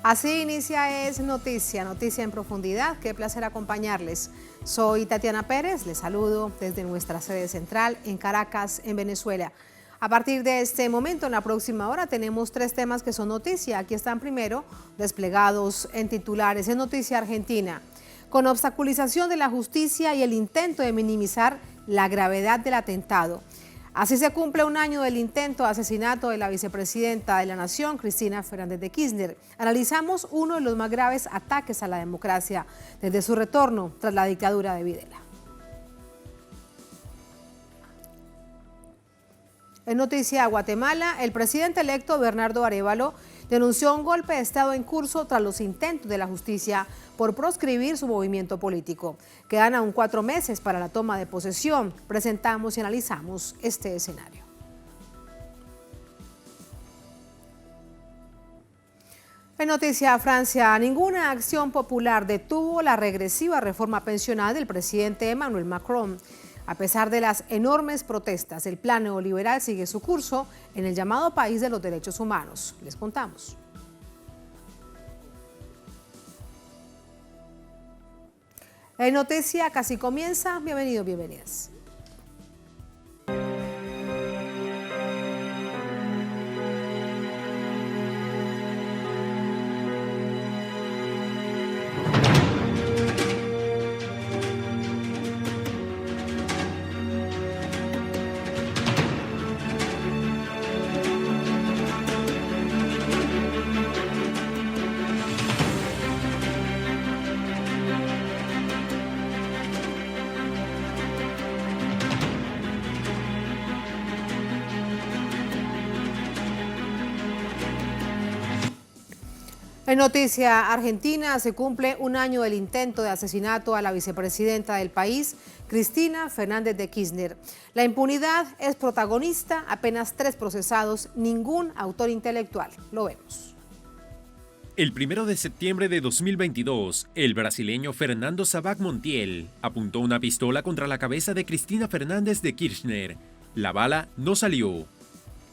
Así inicia Es Noticia, noticia en profundidad. Qué placer acompañarles. Soy Tatiana Pérez, les saludo desde nuestra sede central en Caracas, en Venezuela. A partir de este momento, en la próxima hora, tenemos 3 temas que son noticia. Aquí están primero desplegados en titulares. En noticia argentina, con obstaculización de la justicia y el intento de minimizar la gravedad del atentado. Así se cumple un año del intento de asesinato de la vicepresidenta de la Nación, Cristina Fernández de Kirchner. Analizamos uno de los más graves ataques a la democracia desde su retorno tras la dictadura de Videla. En noticia Guatemala, el presidente electo Bernardo Arévalo denunció un golpe de Estado en curso tras los intentos de la justicia por proscribir su movimiento político. Quedan aún 4 meses para la toma de posesión. Presentamos y analizamos este escenario. En noticia Francia, ninguna acción popular detuvo la regresiva reforma pensional del presidente Emmanuel Macron. A pesar de las enormes protestas, el plan neoliberal sigue su curso en el llamado país de los derechos humanos. Les contamos. En noticia casi comienza. Bienvenidos, bienvenidas. En noticia argentina, se cumple un año del intento de asesinato a la vicepresidenta del país, Cristina Fernández de Kirchner. La impunidad es protagonista, apenas 3 procesados, ningún autor intelectual. Lo vemos. El 1 de septiembre de 2022, el brasileño Fernando Sabac Montiel apuntó una pistola contra la cabeza de Cristina Fernández de Kirchner. La bala no salió.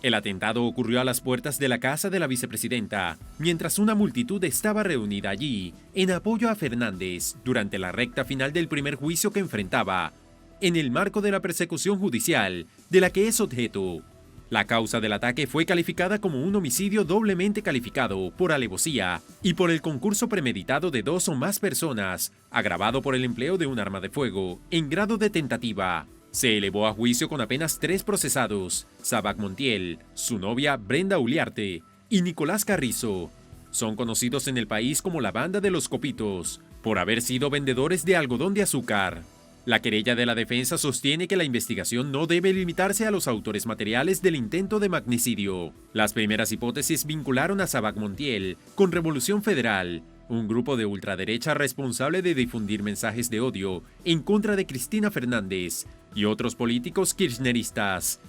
El atentado ocurrió a las puertas de la casa de la vicepresidenta, mientras una multitud estaba reunida allí en apoyo a Fernández durante la recta final del primer juicio que enfrentaba, en el marco de la persecución judicial de la que es objeto. La causa del ataque fue calificada como un homicidio doblemente calificado por alevosía y por el concurso premeditado de 2 o más personas, agravado por el empleo de un arma de fuego en grado de tentativa. Se elevó a juicio con apenas 3 procesados, Sabac Montiel, su novia Brenda Uliarte y Nicolás Carrizo. Son conocidos en el país como la Banda de los Copitos, por haber sido vendedores de algodón de azúcar. La querella de la defensa sostiene que la investigación no debe limitarse a los autores materiales del intento de magnicidio. Las primeras hipótesis vincularon a Sabac Montiel con Revolución Federal, un grupo de ultraderecha responsable de difundir mensajes de odio en contra de Cristina Fernández y otros políticos kirchneristas,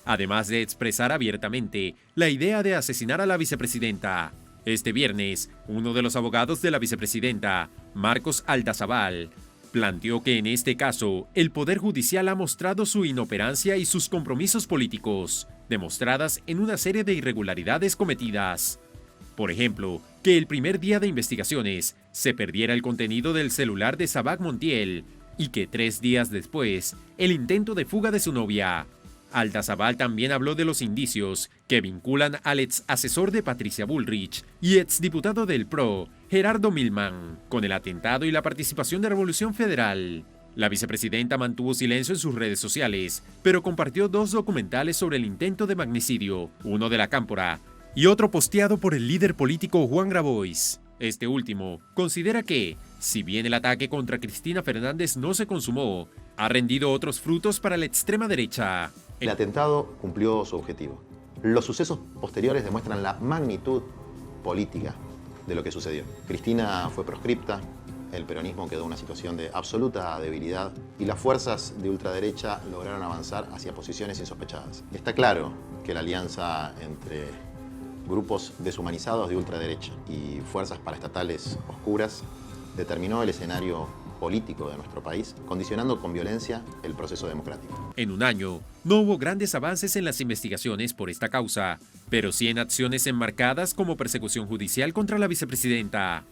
además de expresar abiertamente la idea de asesinar a la vicepresidenta. Este viernes, uno de los abogados de la vicepresidenta, Marcos Aldazabal, planteó que en este caso el Poder Judicial ha mostrado su inoperancia y sus compromisos políticos, demostradas en una serie de irregularidades cometidas. Por ejemplo, que el primer día de investigaciones se perdiera el contenido del celular de Sabac Montiel y que 3 días después, el intento de fuga de su novia. Aldazabal también habló de los indicios que vinculan al ex asesor de Patricia Bullrich y exdiputado del PRO, Gerardo Milman, con el atentado y la participación de Revolución Federal. La vicepresidenta mantuvo silencio en sus redes sociales, pero compartió 2 documentales sobre el intento de magnicidio, uno de la Cámpora y otro posteado por el líder político Juan Grabois. Este último considera que, si bien el ataque contra Cristina Fernández no se consumó, ha rendido otros frutos para la extrema derecha. El atentado cumplió su objetivo. Los sucesos posteriores demuestran la magnitud política de lo que sucedió. Cristina fue proscripta, el peronismo quedó en una situación de absoluta debilidad y las fuerzas de ultraderecha lograron avanzar hacia posiciones insospechadas. Está claro que la alianza entre grupos deshumanizados de ultraderecha y fuerzas paraestatales oscuras determinó el escenario político de nuestro país, condicionando con violencia el proceso democrático. En un año, no hubo grandes avances en las investigaciones por esta causa, pero sí en acciones enmarcadas como persecución judicial contra la vicepresidenta.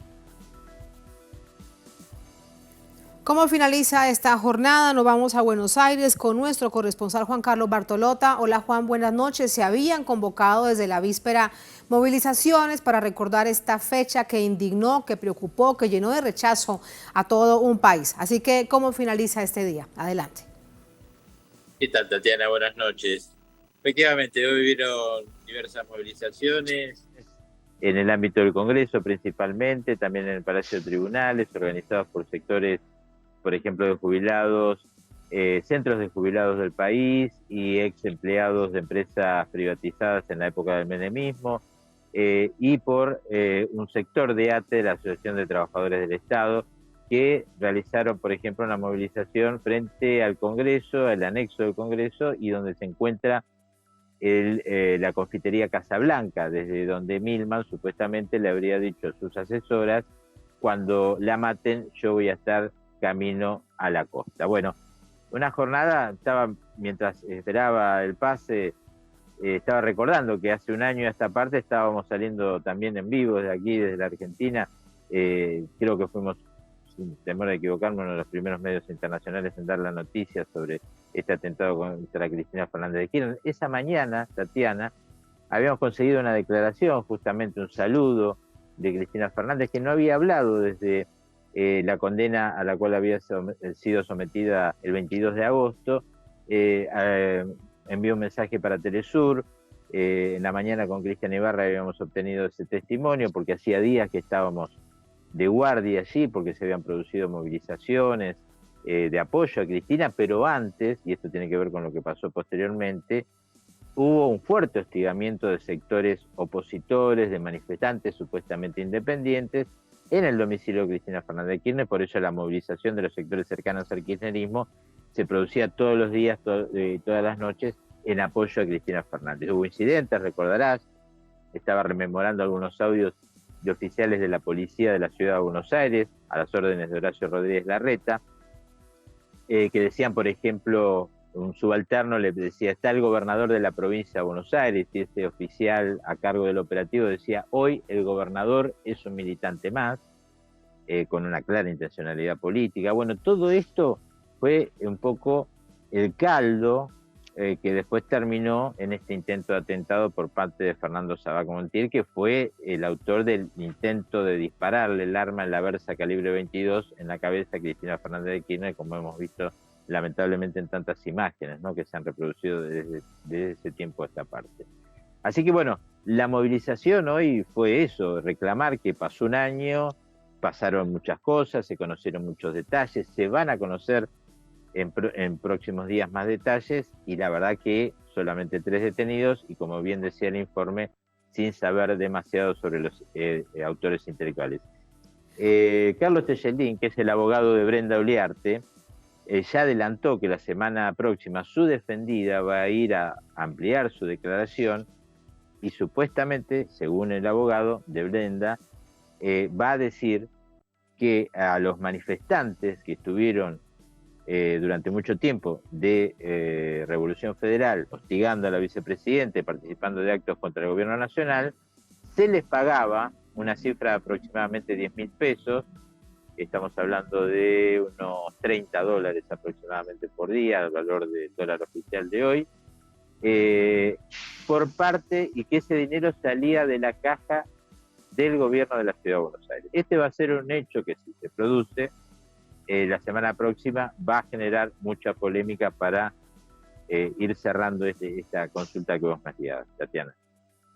¿Cómo finaliza esta jornada? Nos vamos a Buenos Aires con nuestro corresponsal Juan Carlos Bartolota. Hola Juan, buenas noches. Se habían convocado desde la víspera movilizaciones para recordar esta fecha que indignó, que preocupó, que llenó de rechazo a todo un país. Así que, ¿cómo finaliza este día? Adelante. ¿Qué tal, Tatiana? Buenas noches. Efectivamente, hoy hubieron diversas movilizaciones en el ámbito del Congreso principalmente, también en el Palacio de Tribunales, organizados por sectores, por ejemplo, de jubilados, centros de jubilados del país y ex empleados de empresas privatizadas en la época del menemismo, y por un sector de ATE, la Asociación de Trabajadores del Estado, que realizaron, por ejemplo, una movilización frente al Congreso, al anexo del Congreso, y donde se encuentra la confitería Casablanca, desde donde Milman supuestamente le habría dicho a sus asesoras: cuando la maten, yo voy a estar camino a la costa. Bueno, una jornada, mientras esperaba el pase, estaba recordando que hace un año a esta parte estábamos saliendo también en vivo desde aquí, desde la Argentina. Creo que fuimos, sin temor a equivocarme, uno de los primeros medios internacionales en dar la noticia sobre este atentado contra Cristina Fernández de Kirchner. Esa mañana, Tatiana, habíamos conseguido una declaración, justamente un saludo de Cristina Fernández, que no había hablado desde la condena a la cual había sido sometida el 22 de agosto. Envió un mensaje para Telesur. En la mañana con Cristian Ibarra habíamos obtenido ese testimonio, porque hacía días que estábamos de guardia allí, porque se habían producido movilizaciones de apoyo a Cristina, pero antes, y esto tiene que ver con lo que pasó posteriormente, hubo un fuerte hostigamiento de sectores opositores, de manifestantes supuestamente independientes, en el domicilio de Cristina Fernández de Kirchner. Por ello la movilización de los sectores cercanos al kirchnerismo se producía todos los días, todas las noches, en apoyo a Cristina Fernández. Hubo incidentes, recordarás, estaba rememorando algunos audios de oficiales de la policía de la ciudad de Buenos Aires, a las órdenes de Horacio Rodríguez Larreta, que decían, por ejemplo, un subalterno le decía: está el gobernador de la provincia de Buenos Aires, y ese oficial a cargo del operativo decía: hoy el gobernador es un militante más, con una clara intencionalidad política. Bueno, todo esto fue un poco el caldo que después terminó en este intento de atentado por parte de Fernando Sabac Montiel, que fue el autor del intento de dispararle el arma en la Versa calibre 22 en la cabeza a Cristina Fernández de Kirchner, como hemos visto lamentablemente en tantas imágenes, ¿no?, que se han reproducido desde ese tiempo a esta parte. Así que bueno, la movilización hoy fue eso, reclamar que pasó un año, pasaron muchas cosas, se conocieron muchos detalles, se van a conocer en próximos días más detalles, y la verdad que solamente 3 detenidos, y como bien decía el informe, sin saber demasiado sobre los autores intelectuales. Carlos Tejeldín, que es el abogado de Brenda Uliarte, ya adelantó que la semana próxima su defendida va a ir a ampliar su declaración, y supuestamente, según el abogado de Brenda, va a decir que a los manifestantes que estuvieron durante mucho tiempo de Revolución Federal, hostigando a la vicepresidenta y participando de actos contra el gobierno nacional, se les pagaba una cifra de aproximadamente 10.000 pesos, estamos hablando de unos $30 aproximadamente por día, el valor del dólar oficial de hoy, por parte, y que ese dinero salía de la caja del gobierno de la Ciudad de Buenos Aires. Este va a ser un hecho que, si se produce la semana próxima, va a generar mucha polémica para ir cerrando esta consulta que vos me hacías, Tatiana.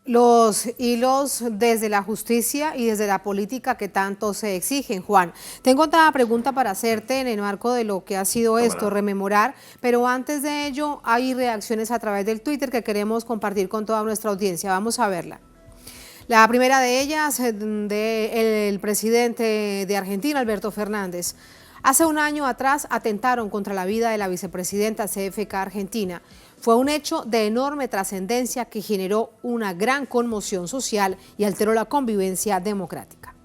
Los hilos desde la justicia y desde la política que tanto se exigen, Juan. Tengo otra pregunta para hacerte en el marco de lo que ha sido esto, rememorar, pero antes de ello hay reacciones a través del Twitter que queremos compartir con toda nuestra audiencia. Vamos a verla. La primera de ellas, del presidente de Argentina, Alberto Fernández. Hace un año atrás atentaron contra la vida de la vicepresidenta CFK Argentina. Fue un hecho de enorme trascendencia que generó una gran conmoción social y alteró la convivencia democrática.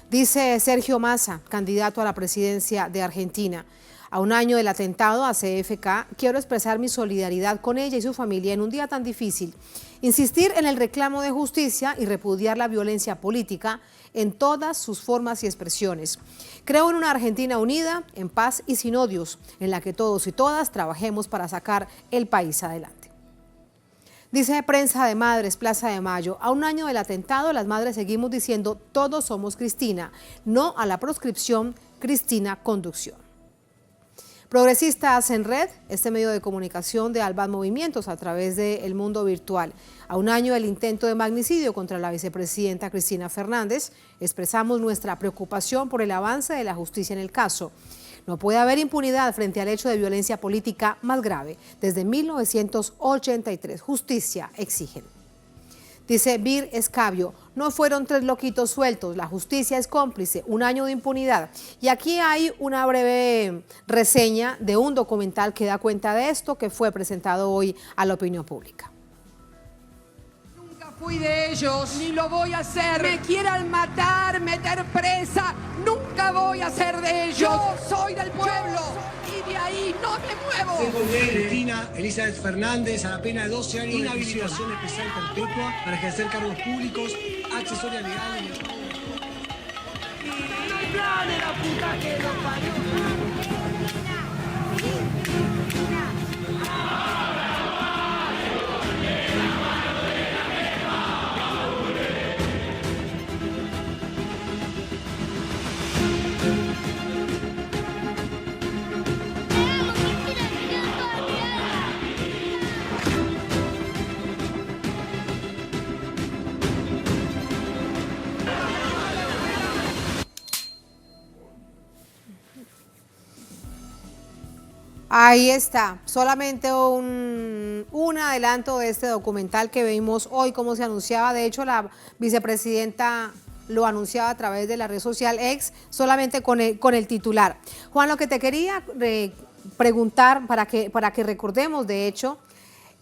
Dice Sergio Massa, candidato a la presidencia de Argentina: a un año del atentado a CFK, quiero expresar mi solidaridad con ella y su familia en un día tan difícil. Insistir en el reclamo de justicia y repudiar la violencia política en todas sus formas y expresiones. Creo en una Argentina unida, en paz y sin odios, en la que todos y todas trabajemos para sacar el país adelante. Dice Prensa de Madres, Plaza de Mayo: a un año del atentado, las madres seguimos diciendo todos somos Cristina, no a la proscripción, Cristina conducción. Progresistas en Red, este medio de comunicación de ambos movimientos a través del mundo virtual. A un año del intento de magnicidio contra la vicepresidenta Cristina Fernández, expresamos nuestra preocupación por el avance de la justicia en el caso. No puede haber impunidad frente al hecho de violencia política más grave desde 1983. Justicia exigen. Dice Vir Escabio: no fueron 3 loquitos sueltos, la justicia es cómplice, un año de impunidad. Y aquí hay una breve reseña de un documental que da cuenta de esto, que fue presentado hoy a la opinión pública. Nunca fui de ellos, ni lo voy a hacer. Me quieran matar, meter presa, nunca voy a ser de ellos. Yo soy del pueblo y de ahí no me muevo. Cristina Elizabeth Fernández a la pena de 12 años de inhabilitación especial perpetua para ejercer cargos públicos, accesoria legal y... Ahí está, solamente un adelanto de este documental que vimos hoy, como se anunciaba. De hecho, la vicepresidenta lo anunciaba a través de la red social X, solamente con el titular. Juan, lo que te quería preguntar para que recordemos, de hecho,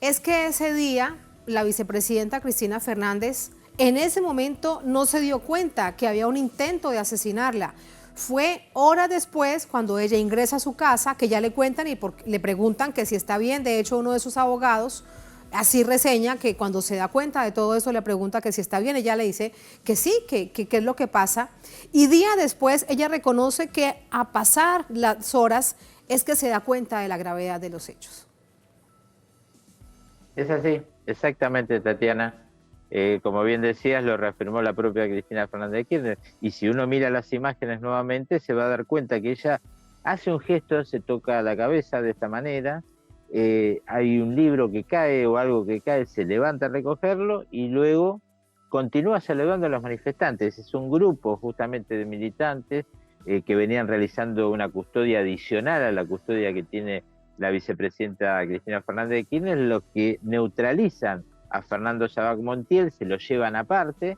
es que ese día la vicepresidenta Cristina Fernández en ese momento no se dio cuenta que había un intento de asesinarla. Fue horas después, cuando ella ingresa a su casa, que ya le cuentan y le preguntan que si está bien. De hecho, uno de sus abogados así reseña que cuando se da cuenta de todo eso, le pregunta que si está bien. Ella le dice que sí, que es lo que pasa. Y día después, ella reconoce que a pasar las horas es que se da cuenta de la gravedad de los hechos. Es así, exactamente, Tatiana. Como bien decías, lo reafirmó la propia Cristina Fernández de Kirchner, y si uno mira las imágenes nuevamente se va a dar cuenta que ella hace un gesto, se toca la cabeza de esta manera, hay un libro que cae o algo que cae, se levanta a recogerlo y luego continúa saludando a los manifestantes. Es un grupo justamente de militantes que venían realizando una custodia adicional a la custodia que tiene la vicepresidenta Cristina Fernández de Kirchner, los que neutralizan a Fernando Sabac Montiel, se lo llevan aparte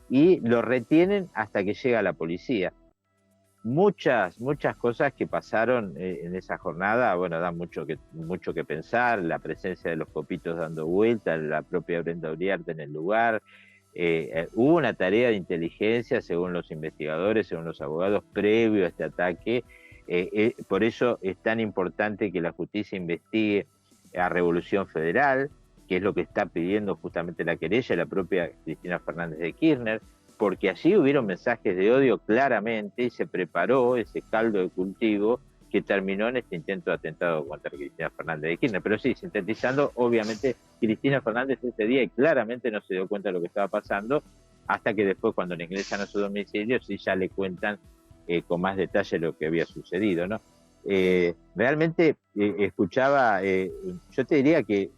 y lo retienen hasta que llega la policía. Muchas cosas que pasaron en esa jornada, bueno, dan mucho que pensar, la presencia de los copitos dando vueltas, la propia Brenda Uriarte en el lugar. Hubo una tarea de inteligencia, según los investigadores, según los abogados, previo a este ataque. Por eso es tan importante que la justicia investigue a Revolución Federal, que es lo que está pidiendo justamente la querella, la propia Cristina Fernández de Kirchner, porque allí hubieron mensajes de odio claramente y se preparó ese caldo de cultivo que terminó en este intento de atentado contra Cristina Fernández de Kirchner. Pero sí, sintetizando, obviamente Cristina Fernández ese día claramente no se dio cuenta de lo que estaba pasando, hasta que después, cuando le ingresan a su domicilio, sí ya le cuentan con más detalle lo que había sucedido, ¿no? Realmente escuchaba, yo te diría que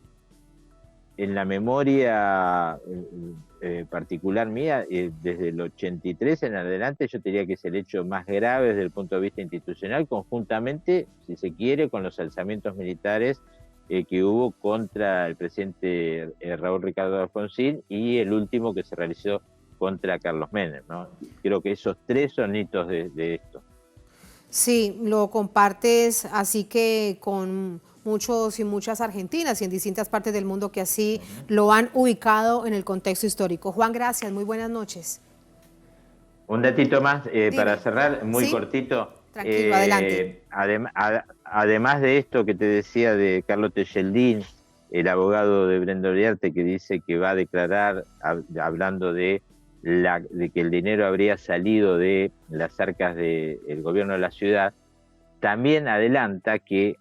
en la memoria particular mía, desde el 83 en adelante, yo diría que es el hecho más grave desde el punto de vista institucional, conjuntamente, si se quiere, con los alzamientos militares que hubo contra el presidente Raúl Ricardo Alfonsín y el último que se realizó contra Carlos Menem, ¿no? Creo que esos 3 son hitos de esto. Sí, lo compartes, así que con muchos y muchas argentinas y en distintas partes del mundo que así lo han ubicado en el contexto histórico. Juan, gracias, muy buenas noches. Un datito más para Dime. cerrar, muy ¿Sí? cortito. Tranquilo, adelante. Además de esto que te decía de Carlos Tejeldín, el abogado de Brenda Uriarte, que dice que va a declarar, hablando de que el dinero habría salido de las arcas del gobierno de la ciudad, también adelanta que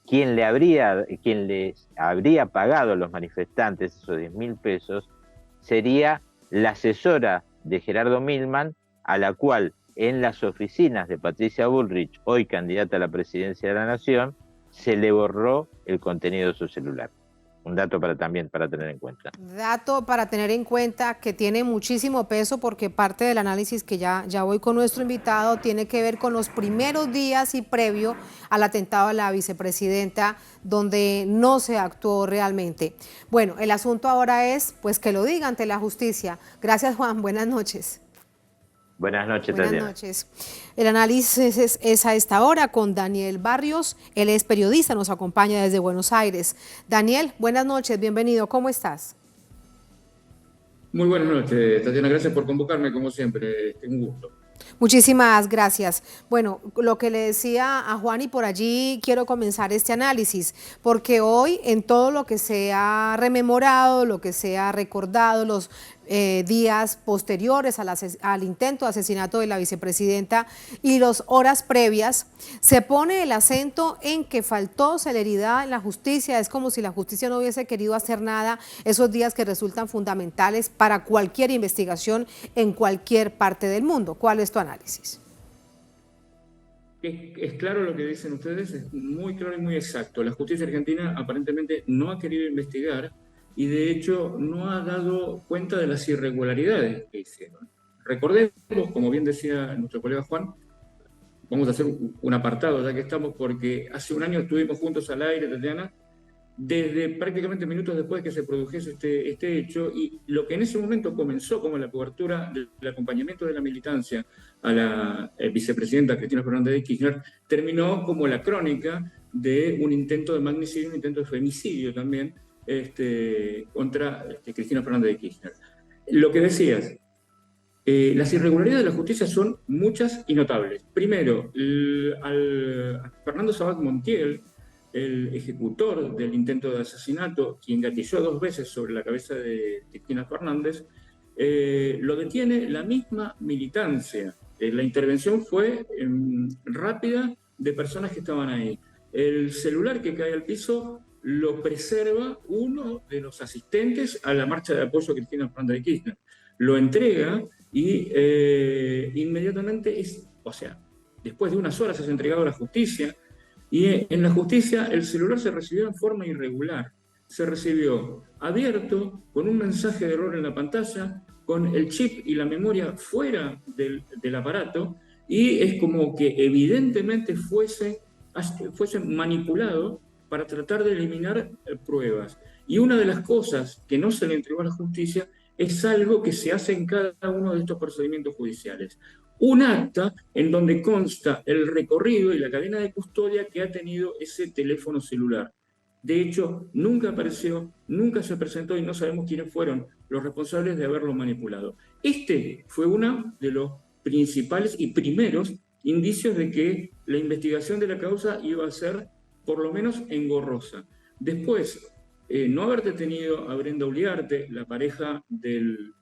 quien les habría pagado a los manifestantes esos 10.000 pesos sería la asesora de Gerardo Milman, a la cual en las oficinas de Patricia Bullrich, hoy candidata a la presidencia de la Nación, se le borró el contenido de su celular. Un dato también para tener en cuenta. Dato para tener en cuenta que tiene muchísimo peso, porque parte del análisis que ya voy con nuestro invitado tiene que ver con los primeros días y previo al atentado a la vicepresidenta, donde no se actuó realmente. Bueno, el asunto ahora es pues que lo diga ante la justicia. Gracias, Juan. Buenas noches. Buenas noches, Buenas Tatiana. noches. El análisis es a esta hora con Daniel Barrios. Él es periodista, nos acompaña desde Buenos Aires. Daniel, buenas noches, bienvenido. ¿Cómo estás? Muy buenas noches, Tatiana. Gracias por convocarme, como siempre. Un gusto. Muchísimas gracias. Bueno, lo que le decía a Juan, y por allí quiero comenzar este análisis, porque hoy en todo lo que se ha rememorado, lo que se ha recordado, los días posteriores al intento de asesinato de la vicepresidenta y las horas previas, se pone el acento en que faltó celeridad en la justicia. Es como si la justicia no hubiese querido hacer nada esos días que resultan fundamentales para cualquier investigación en cualquier parte del mundo. ¿Cuál es tu análisis? Es claro lo que dicen ustedes, es muy claro y muy exacto. La justicia argentina aparentemente no ha querido investigar y de hecho no ha dado cuenta de las irregularidades que hicieron. Recordemos, como bien decía nuestro colega Juan, vamos a hacer un apartado ya que estamos, porque hace un año estuvimos juntos al aire, Tatiana, desde prácticamente minutos después que se produjese este hecho, y lo que en ese momento comenzó como la cobertura del acompañamiento de la militancia a la vicepresidenta Cristina Fernández de Kirchner, terminó como la crónica de un intento de magnicidio, un intento de femicidio también, contra Cristina Fernández de Kirchner. Lo que decías, las irregularidades de la justicia son muchas y notables. Primero, a Fernando Sabac Montiel, el ejecutor del intento de asesinato, quien gatilló 2 veces sobre la cabeza de Cristina Fernández, lo detiene la misma militancia. La intervención fue rápida de personas que estaban ahí. El celular que cae al piso lo preserva uno de los asistentes a la marcha de apoyo a Cristina Fernández de Kirchner. Lo entrega y inmediatamente, después de unas horas es entregado a la justicia. Y en la justicia el celular se recibió en forma irregular. Se recibió abierto, con un mensaje de error en la pantalla, con el chip y la memoria fuera del aparato, y es como que evidentemente fuese manipulado para tratar de eliminar pruebas. Y una de las cosas que no se le entregó a la justicia es algo que se hace en cada uno de estos procedimientos judiciales. Un acta en donde consta el recorrido y la cadena de custodia que ha tenido ese teléfono celular. De hecho, nunca apareció, nunca se presentó y no sabemos quiénes fueron los responsables de haberlo manipulado. Este fue uno de los principales y primeros indicios de que la investigación de la causa iba a ser por lo menos engorrosa. Después, no haber detenido a Brenda Uriarte, la pareja del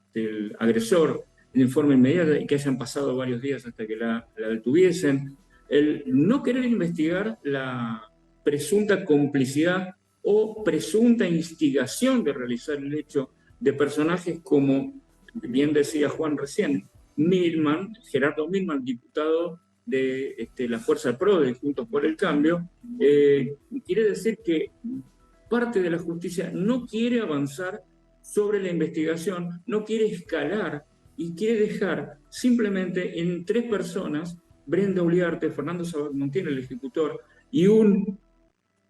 agresor, de forma inmediata, y que hayan pasado varios días hasta que la detuviesen, el no querer investigar la presunta complicidad o presunta instigación de realizar el hecho de personajes como, bien decía Juan recién, Milman, Gerardo Milman, diputado de la Fuerza Pro de Juntos por el Cambio, quiere decir que parte de la justicia no quiere avanzar sobre la investigación, no quiere escalar y quiere dejar simplemente en 3 personas, Brenda Uriarte, Fernando Sabac Montiel, el ejecutor, y un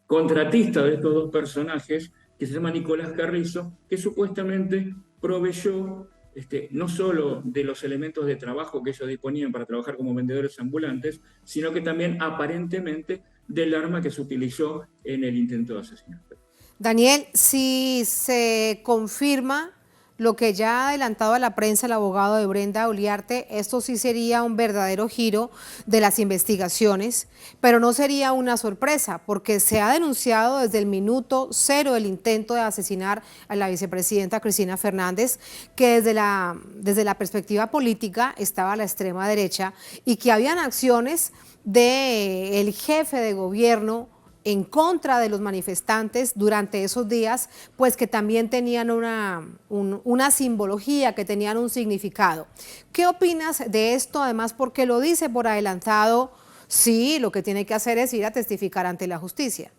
contratista de estos 2 personajes, que se llama Nicolás Carrizo, que supuestamente proveyó no solo de los elementos de trabajo que ellos disponían para trabajar como vendedores ambulantes, sino que también aparentemente del arma que se utilizó en el intento de asesinato. Daniel, si se confirma lo que ya ha adelantado a la prensa el abogado de Brenda Uliarte, esto sí sería un verdadero giro de las investigaciones, pero no sería una sorpresa, porque se ha denunciado desde el minuto cero el intento de asesinar a la vicepresidenta Cristina Fernández, que desde la perspectiva política estaba a la extrema derecha y que habían acciones del jefe de gobierno en contra de los manifestantes durante esos días, pues que también tenían una simbología, que tenían un significado. ¿Qué opinas de esto? Además, porque lo dice por adelantado, sí, lo que tiene que hacer es ir a testificar ante la justicia.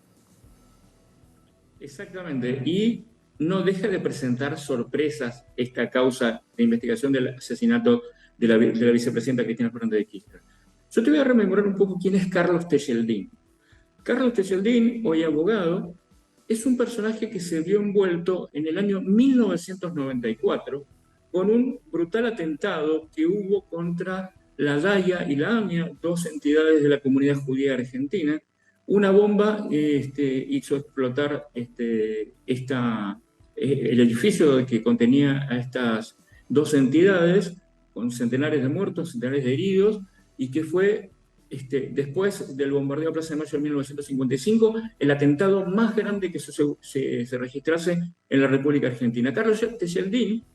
Exactamente, y no deja de presentar sorpresas esta causa de investigación del asesinato de la vicepresidenta Cristina Fernández de Kirchner. Yo te voy a rememorar un poco quién es Carlos Tejeldín. Carlos Tejeldín, hoy abogado, es un personaje que se vio envuelto en el año 1994 con un brutal atentado que hubo contra la DAIA y la AMIA, dos entidades de la comunidad judía argentina. Una bomba hizo explotar el edificio que contenía a estas dos entidades, con centenares de muertos, centenares de heridos, y que fue, después del bombardeo a Plaza de Mayo de 1955, el atentado más grande que se registrase en la República Argentina. Carlos Tejeldín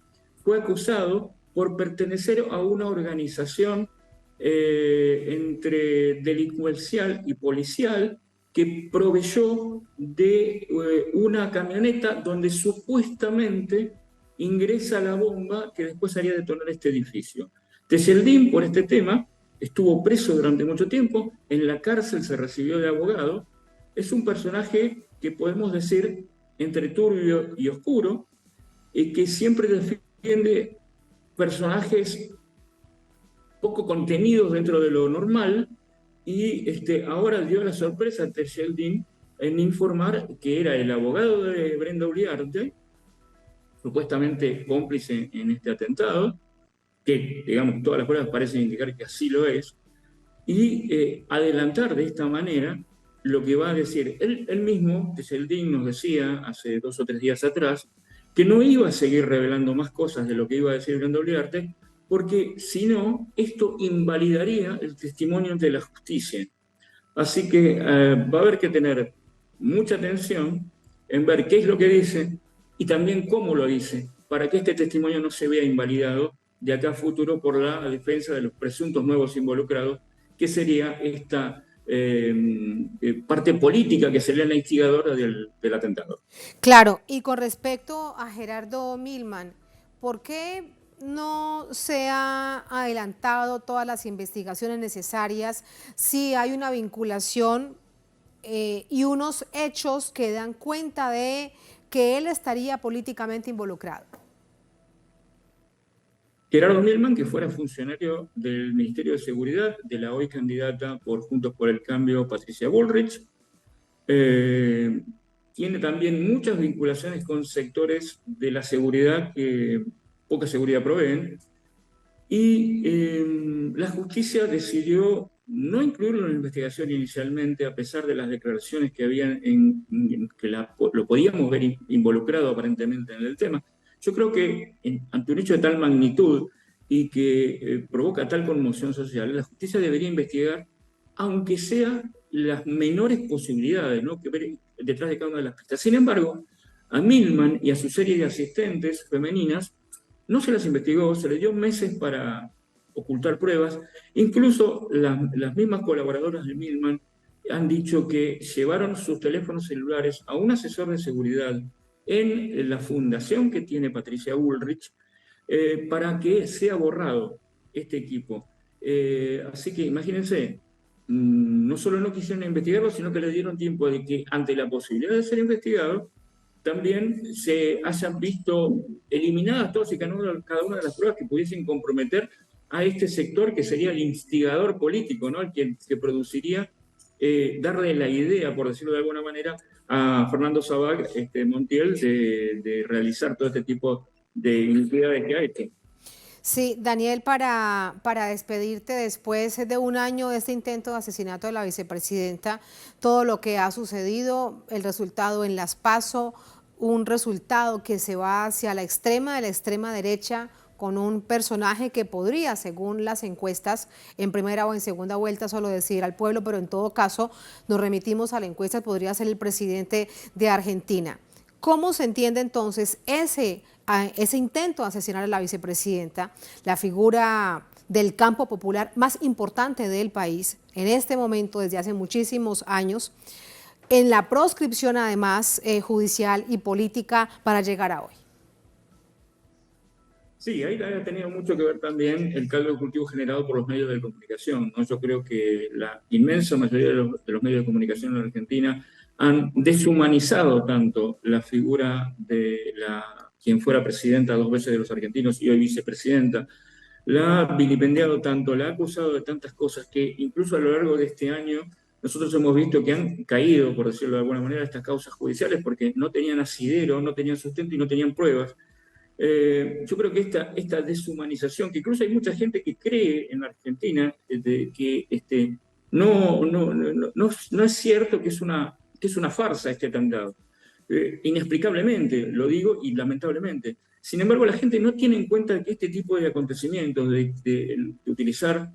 fue acusado por pertenecer a una organización entre delincuencial y policial que proveyó de una camioneta donde supuestamente ingresa la bomba que después haría detonar este edificio. Tejeldín, por este tema, estuvo preso durante mucho tiempo, en la cárcel se recibió de abogado. Es un personaje que podemos decir entre turbio y oscuro, que siempre defiende personajes poco contenidos dentro de lo normal, y ahora dio la sorpresa a Tejeldín en informar que era el abogado de Brenda Uliarte, supuestamente cómplice en este atentado, que, digamos, todas las pruebas parecen indicar que así lo es, y adelantar de esta manera lo que va a decir. Él mismo, Tejeldín, nos decía hace 2 o 3 días atrás que no iba a seguir revelando más cosas de lo que iba a decir Brenda Uliarte, porque si no, esto invalidaría el testimonio ante la justicia. Así que va a haber que tener mucha atención en ver qué es lo que dice y también cómo lo dice, para que este testimonio no se vea invalidado de acá a futuro por la defensa de los presuntos nuevos involucrados, que sería esta parte política que sería la instigadora del atentado. Claro, y con respecto a Gerardo Milman, ¿por qué no se ha adelantado todas las investigaciones necesarias si hay una vinculación y unos hechos que dan cuenta de que él estaría políticamente involucrado? Gerardo Milman, que fuera funcionario del Ministerio de Seguridad de la hoy candidata por Juntos por el Cambio, Patricia Bullrich, tiene también muchas vinculaciones con sectores de la seguridad que poca seguridad proveen, y la justicia decidió no incluirlo en la investigación inicialmente, a pesar de las declaraciones que habían que lo podíamos ver involucrado aparentemente en el tema. Yo creo que ante un hecho de tal magnitud y que provoca tal conmoción social, la justicia debería investigar, aunque sea las menores posibilidades, ¿no?, que ver detrás de cada una de las pistas. Sin embargo, a Milman y a su serie de asistentes femeninas no se las investigó, se les dio meses para ocultar pruebas. Incluso las mismas colaboradoras de Milman han dicho que llevaron sus teléfonos celulares a un asesor de seguridad en la fundación que tiene Patricia Bullrich para que sea borrado este equipo. Así que imagínense, no solo no quisieron investigarlo, sino que le dieron tiempo de que ante la posibilidad de ser investigado, también se hayan visto eliminadas todas y cada una de las pruebas que pudiesen comprometer a este sector que sería el instigador político, ¿no?, el que produciría, darle la idea, por decirlo de alguna manera, a Fernando Sabag Montiel de realizar todo este tipo de iniquidades que ha hecho. Sí, Daniel, para despedirte después de un año de este intento de asesinato de la vicepresidenta, todo lo que ha sucedido, el resultado en las PASO, un resultado que se va hacia la extrema de la extrema derecha, con un personaje que podría, según las encuestas, en primera o en segunda vuelta solo decidir al pueblo, pero en todo caso nos remitimos a la encuesta, podría ser el presidente de Argentina. ¿Cómo se entiende entonces ese intento de asesinar a la vicepresidenta, la figura del campo popular más importante del país en este momento desde hace muchísimos años, en la proscripción además judicial y política para llegar a hoy? Sí, ahí ha tenido mucho que ver también el caldo de cultivo generado por los medios de comunicación, ¿no? Yo creo que la inmensa mayoría de los medios de comunicación en Argentina han deshumanizado tanto la figura de quien fuera presidenta 2 veces de los argentinos y hoy vicepresidenta, la ha vilipendiado tanto, la ha acusado de tantas cosas que incluso a lo largo de este año nosotros hemos visto que han caído, por decirlo de alguna manera, estas causas judiciales porque no tenían asidero, no tenían sustento y no tenían pruebas. Yo creo que esta deshumanización, que incluso hay mucha gente que cree en Argentina que no es cierto que es una farsa este atentado. Inexplicablemente, lo digo, y lamentablemente. Sin embargo, la gente no tiene en cuenta que este tipo de acontecimientos, de utilizar,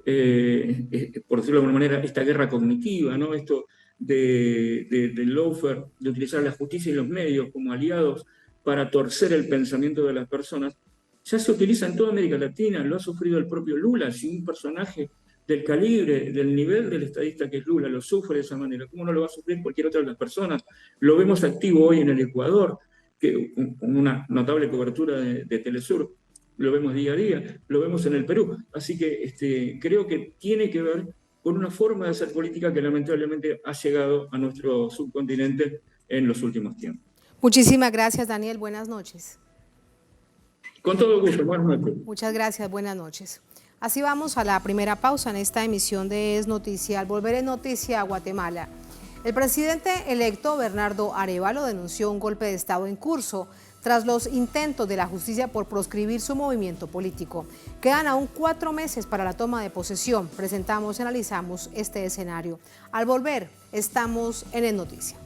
por decirlo de alguna manera, esta guerra cognitiva, ¿no? Esto del lawfare, de utilizar la justicia y los medios como aliados para torcer el pensamiento de las personas, ya se utiliza en toda América Latina, lo ha sufrido el propio Lula. Si un personaje del calibre, del nivel del estadista que es Lula, lo sufre de esa manera, ¿cómo no lo va a sufrir cualquier otra de las personas? Lo vemos activo hoy en el Ecuador, con una notable cobertura de Telesur, lo vemos día a día, lo vemos en el Perú. Así que creo que tiene que ver con una forma de hacer política que lamentablemente ha llegado a nuestro subcontinente en los últimos tiempos. Muchísimas gracias, Daniel. Buenas noches. Con todo gusto. Buenas noches. Muchas gracias. Buenas noches. Así vamos a la primera pausa en esta emisión de Es Noticia. Al volver en Noticia a Guatemala, el presidente electo Bernardo Arévalo denunció un golpe de Estado en curso tras los intentos de la justicia por proscribir su movimiento político. Quedan aún 4 meses para la toma de posesión. Presentamos y analizamos este escenario. Al volver, estamos en Es Noticia.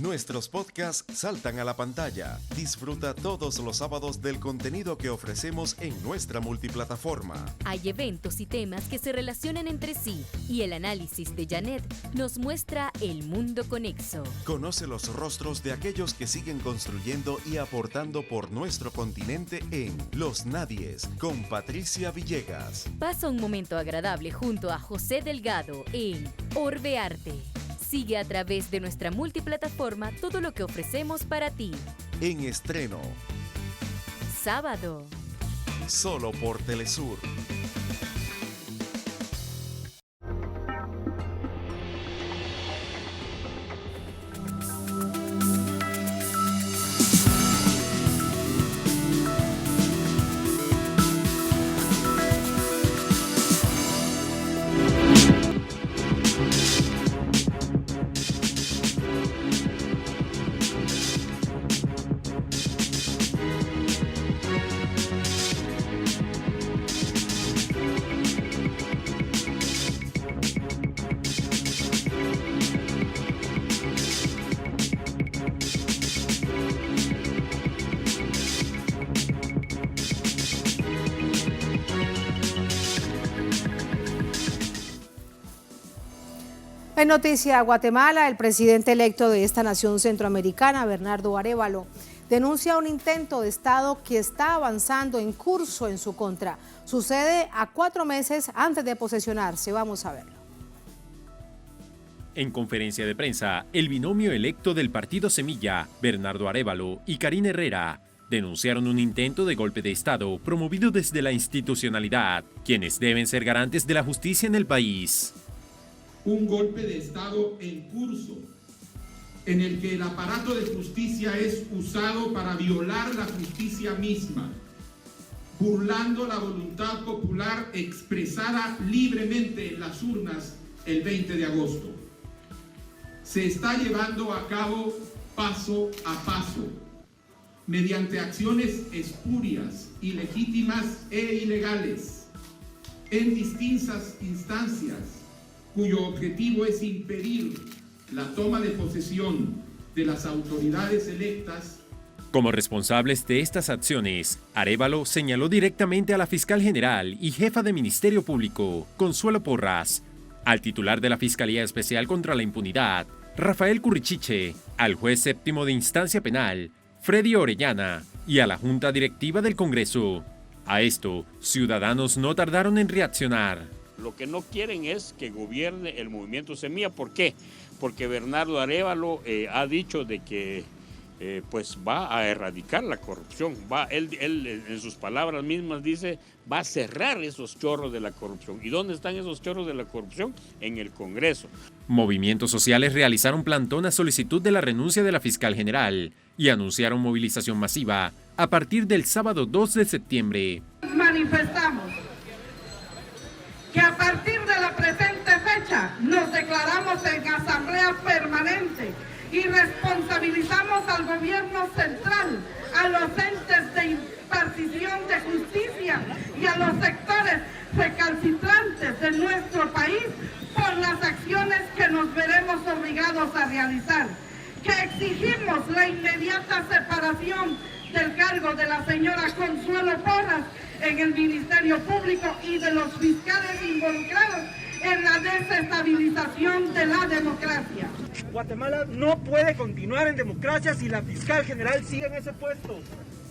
Nuestros podcasts saltan a la pantalla. Disfruta todos los sábados del contenido que ofrecemos en nuestra multiplataforma. Hay eventos y temas que se relacionan entre sí y el análisis de Janet nos muestra el mundo conexo. Conoce los rostros de aquellos que siguen construyendo y aportando por nuestro continente en Los Nadies con Patricia Villegas. Pasa un momento agradable junto a José Delgado en Orbe Arte. Sigue a través de nuestra multiplataforma todo lo que ofrecemos para ti. En estreno. Sábado. Solo por Telesur. En Noticia Guatemala, el presidente electo de esta nación centroamericana, Bernardo Arévalo, denuncia un intento de Estado que está avanzando en curso en su contra. Sucede a 4 meses antes de posesionarse. Vamos a verlo. En conferencia de prensa, el binomio electo del partido Semilla, Bernardo Arévalo y Karine Herrera, denunciaron un intento de golpe de Estado promovido desde la institucionalidad, quienes deben ser garantes de la justicia en el país. Un golpe de Estado en curso, en el que el aparato de justicia es usado para violar la justicia misma, burlando la voluntad popular expresada libremente en las urnas el 20 de agosto. se está llevando a cabo paso a paso, mediante acciones espurias, ilegítimas e ilegales, en distintas instancias, cuyo objetivo es impedir la toma de posesión de las autoridades electas. Como responsables de estas acciones, Arévalo señaló directamente a la fiscal general y jefa de Ministerio Público, Consuelo Porras, al titular de la Fiscalía Especial contra la Impunidad, Rafael Currichiche, al juez séptimo de instancia penal, Freddy Orellana, y a la Junta Directiva del Congreso. A esto, ciudadanos no tardaron en reaccionar. Lo que no quieren es que gobierne el movimiento Semilla. ¿Por qué? Porque Bernardo Arévalo ha dicho de que pues va a erradicar la corrupción. Él en sus palabras mismas dice, va a cerrar esos chorros de la corrupción. ¿Y dónde están esos chorros de la corrupción? En el Congreso. Movimientos sociales realizaron plantón a solicitud de la renuncia de la fiscal general y anunciaron movilización masiva a partir del sábado 2 de septiembre. Manifestamos que a partir de la presente fecha nos declaramos en asamblea permanente y responsabilizamos al gobierno central, a los entes de impartición de justicia y a los sectores recalcitrantes de nuestro país por las acciones que nos veremos obligados a realizar. Que exigimos la inmediata separación del cargo de la señora Consuelo Porras en el Ministerio Público y de los fiscales involucrados en la desestabilización de la democracia. Guatemala no puede continuar en democracia si la fiscal general sigue en ese puesto.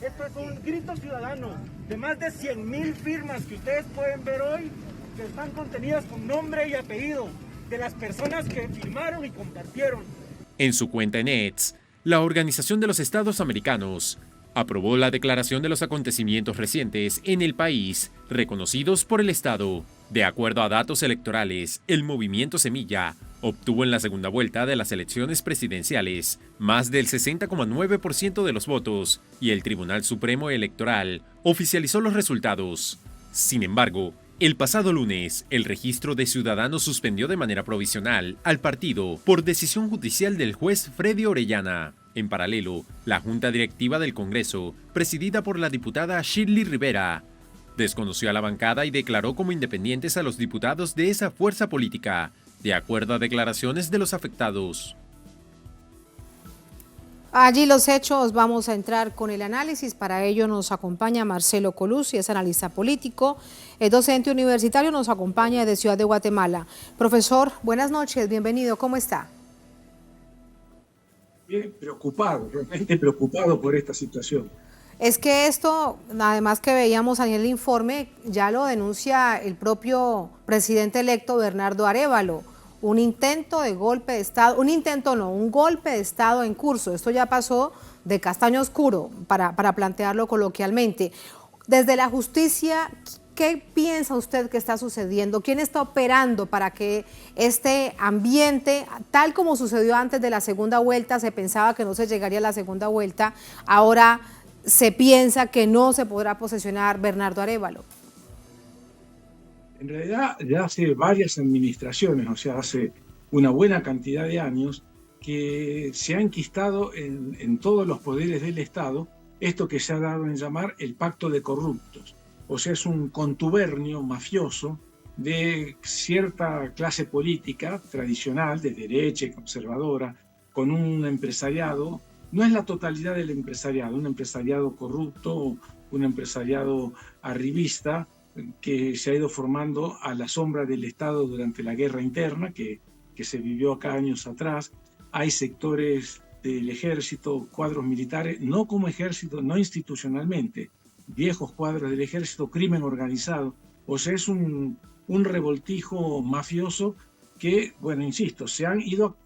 Esto es un grito ciudadano de más de 100.000 firmas que ustedes pueden ver hoy, que están contenidas con nombre y apellido de las personas que firmaron y compartieron. En su cuenta en X, la Organización de los Estados Americanos aprobó la declaración de los acontecimientos recientes en el país reconocidos por el Estado. De acuerdo a datos electorales, el movimiento Semilla obtuvo en la segunda vuelta de las elecciones presidenciales más del 60,9% de los votos y el Tribunal Supremo Electoral oficializó los resultados. Sin embargo, el pasado lunes, el registro de ciudadanos suspendió de manera provisional al partido por decisión judicial del juez Freddy Orellana. En paralelo, la Junta Directiva del Congreso, presidida por la diputada Shirley Rivera, desconoció a la bancada y declaró como independientes a los diputados de esa fuerza política, de acuerdo a declaraciones de los afectados. Allí los hechos, vamos a entrar con el análisis. Para ello nos acompaña Marcelo Colucci, es analista político, es docente universitario, nos acompaña de Ciudad de Guatemala. Profesor, buenas noches, bienvenido, ¿cómo está? Bien, preocupado, realmente preocupado por esta situación. Es que esto, además que veíamos en el informe, ya lo denuncia el propio presidente electo Bernardo Arévalo. Un intento de golpe de Estado, un golpe de Estado en curso. Esto ya pasó de castaño oscuro, para plantearlo coloquialmente. Desde la justicia, ¿qué piensa usted que está sucediendo? ¿Quién está operando para que este ambiente, tal como sucedió antes de la segunda vuelta, se pensaba que no se llegaría a la segunda vuelta, ahora se piensa que no se podrá posesionar Bernardo Arévalo? En realidad ya hace varias administraciones, o sea, hace una buena cantidad de años, que se ha enquistado en todos los poderes del Estado esto que se ha dado en llamar el pacto de corruptos. O sea, es un contubernio mafioso de cierta clase política tradicional, de derecha y conservadora, con un empresariado, no es la totalidad del empresariado, un empresariado corrupto, un empresariado arribista, que se ha ido formando a la sombra del Estado durante la guerra interna que se vivió acá años atrás. Hay sectores del ejército, cuadros militares, no como ejército, no institucionalmente, viejos cuadros del ejército, crimen organizado. O sea, es un revoltijo mafioso que, bueno, insisto, se han ido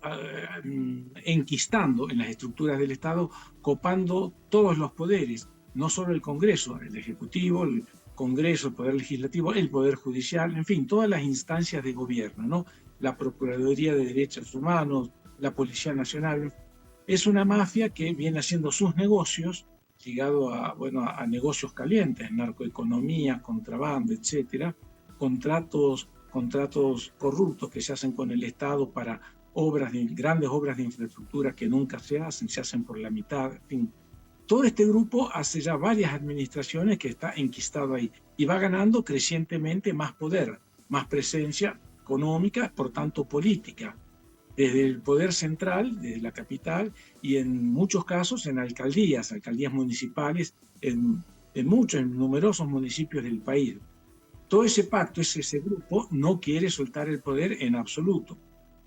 enquistando en las estructuras del Estado, copando todos los poderes, no solo el Congreso, el Ejecutivo, el Congreso, el Poder Legislativo, el Poder Judicial, en fin, todas las instancias de gobierno, ¿no? La Procuraduría de Derechos Humanos, la Policía Nacional. Es una mafia que viene haciendo sus negocios, ligado a negocios calientes, narcoeconomía, contrabando, etcétera, contratos corruptos que se hacen con el Estado para grandes obras de infraestructura que nunca se hacen por la mitad, en fin. Todo este grupo hace ya varias administraciones que está enquistado ahí y va ganando crecientemente más poder, más presencia económica, por tanto política, desde el poder central, desde la capital, y en muchos casos en alcaldías municipales, en numerosos municipios del país. Todo ese pacto, ese grupo, no quiere soltar el poder en absoluto.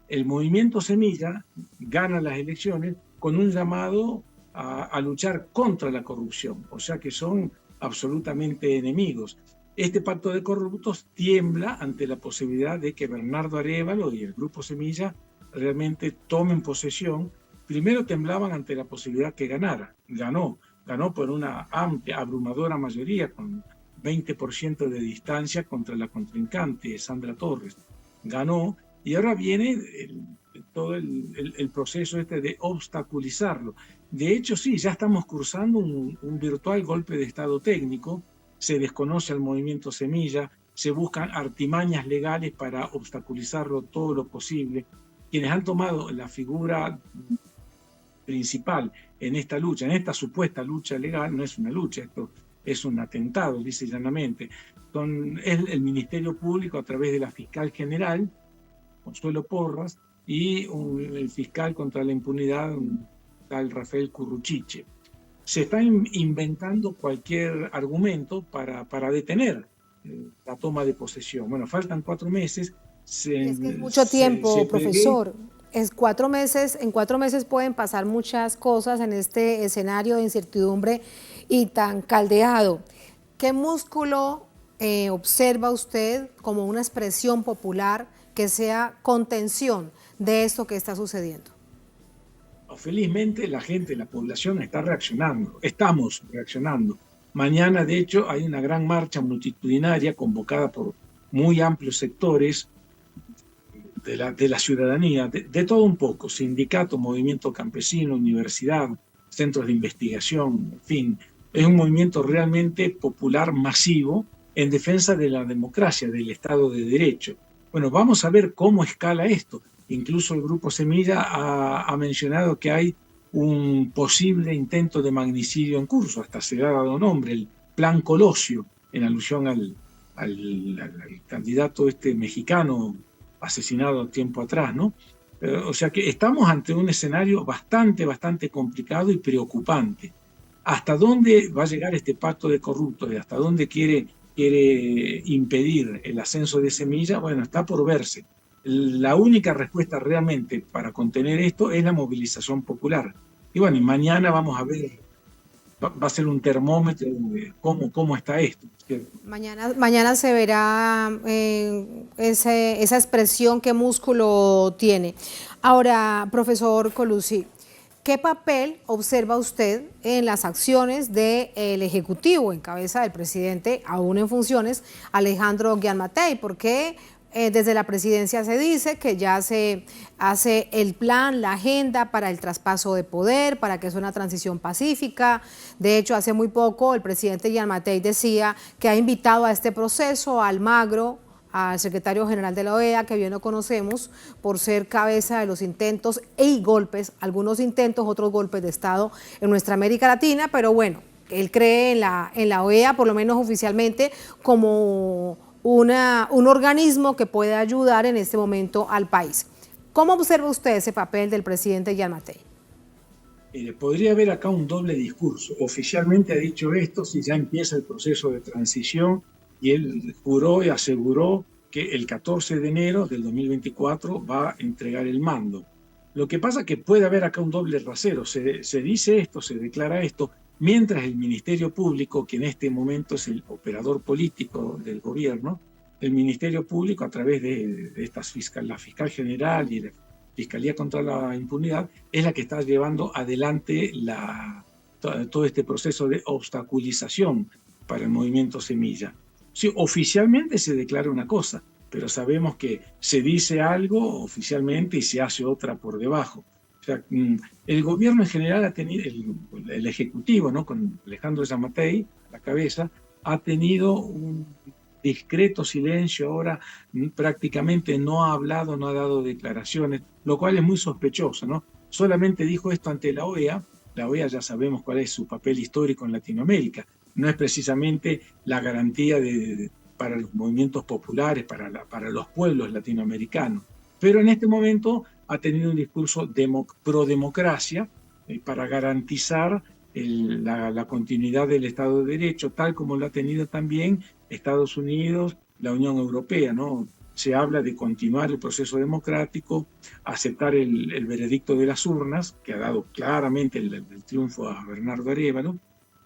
El movimiento Semilla gana las elecciones con un llamado a luchar contra la corrupción, o sea que son absolutamente enemigos. Este pacto de corruptos tiembla ante la posibilidad de que Bernardo Arévalo y el Grupo Semilla realmente tomen posesión. Primero temblaban ante la posibilidad que ganara. Ganó por una amplia, abrumadora mayoría, con 20% de distancia contra la contrincante, Sandra Torres. Ganó, y ahora viene todo el proceso de obstaculizarlo. De hecho, sí, ya estamos cursando un virtual golpe de Estado técnico. Se desconoce al movimiento Semilla, se buscan artimañas legales para obstaculizarlo todo lo posible. Quienes han tomado la figura principal en esta lucha, en esta supuesta lucha legal, no es una lucha, esto es un atentado, dice llanamente, es el Ministerio Público a través de la fiscal general, Consuelo Porras, y el fiscal contra la impunidad, un tal Rafael Curruchiche. Se está inventando cualquier argumento para detener la toma de posesión. Bueno, faltan 4 meses. Es que es mucho tiempo, profesor. En 4 meses pueden pasar muchas cosas en este escenario de incertidumbre y tan caldeado. ¿Qué músculo observa usted como una expresión popular que sea contención de esto que está sucediendo? Felizmente la gente, la población está reaccionando, estamos reaccionando. Mañana, de hecho, hay una gran marcha multitudinaria convocada por muy amplios sectores de la ciudadanía, de todo un poco, sindicato, movimiento campesino, universidad, centros de investigación, en fin. Es un movimiento realmente popular, masivo, en defensa de la democracia, del Estado de Derecho. Bueno, vamos a ver cómo escala esto. Incluso el Grupo Semilla ha mencionado que hay un posible intento de magnicidio en curso, hasta se le ha dado nombre, el Plan Colosio, en alusión al candidato mexicano asesinado tiempo atrás, ¿no? O sea que estamos ante un escenario bastante complicado y preocupante. ¿Hasta dónde va a llegar este pacto de corruptos? ¿Y hasta dónde quiere impedir el ascenso de Semilla? Bueno, está por verse. La única respuesta realmente para contener esto es la movilización popular. Y bueno, y mañana vamos a ver, va a ser un termómetro de cómo está esto, ¿cierto? Mañana se verá esa expresión, qué músculo tiene. Ahora, profesor Colucci, ¿qué papel observa usted en las acciones del Ejecutivo en cabeza del presidente, aún en funciones, Alejandro Giammattei? Porque desde la presidencia se dice que ya se hace el plan, la agenda para el traspaso de poder, para que sea una transición pacífica. De hecho, hace muy poco el presidente Giammattei decía que ha invitado a este proceso a Almagro, al secretario general de la OEA, que bien lo conocemos por ser cabeza de los intentos y golpes, algunos intentos, otros golpes de Estado en nuestra América Latina, pero bueno, él cree en la OEA, por lo menos oficialmente, como un organismo que puede ayudar en este momento al país. ¿Cómo observa usted ese papel del presidente Giammattei? Podría haber acá un doble discurso. Oficialmente ha dicho esto si ya empieza el proceso de transición, y él juró y aseguró que el 14 de enero del 2024 va a entregar el mando. Lo que pasa es que puede haber acá un doble rasero. Se dice esto, se declara esto, mientras el Ministerio Público, que en este momento es el operador político del gobierno, el Ministerio Público, a través de la Fiscal General y la Fiscalía contra la Impunidad, es la que está llevando adelante todo este proceso de obstaculización para el movimiento Semilla. Sí, oficialmente se declara una cosa, pero sabemos que se dice algo oficialmente y se hace otra por debajo. O sea, el gobierno en general ha tenido, el Ejecutivo, ¿no?, con Alejandro Giammattei a la cabeza, ha tenido discreto silencio ahora, prácticamente no ha hablado, no ha dado declaraciones, lo cual es muy sospechoso, ¿no? Solamente dijo esto ante la OEA. La OEA ya sabemos cuál es su papel histórico en Latinoamérica. No es precisamente la garantía para los movimientos populares, para los pueblos latinoamericanos. Pero en este momento ha tenido un discurso pro-democracia para garantizar la continuidad del Estado de Derecho, tal como lo ha tenido también Estados Unidos, la Unión Europea, ¿no? Se habla de continuar el proceso democrático, aceptar el veredicto de las urnas, que ha dado claramente el triunfo a Bernardo Arévalo,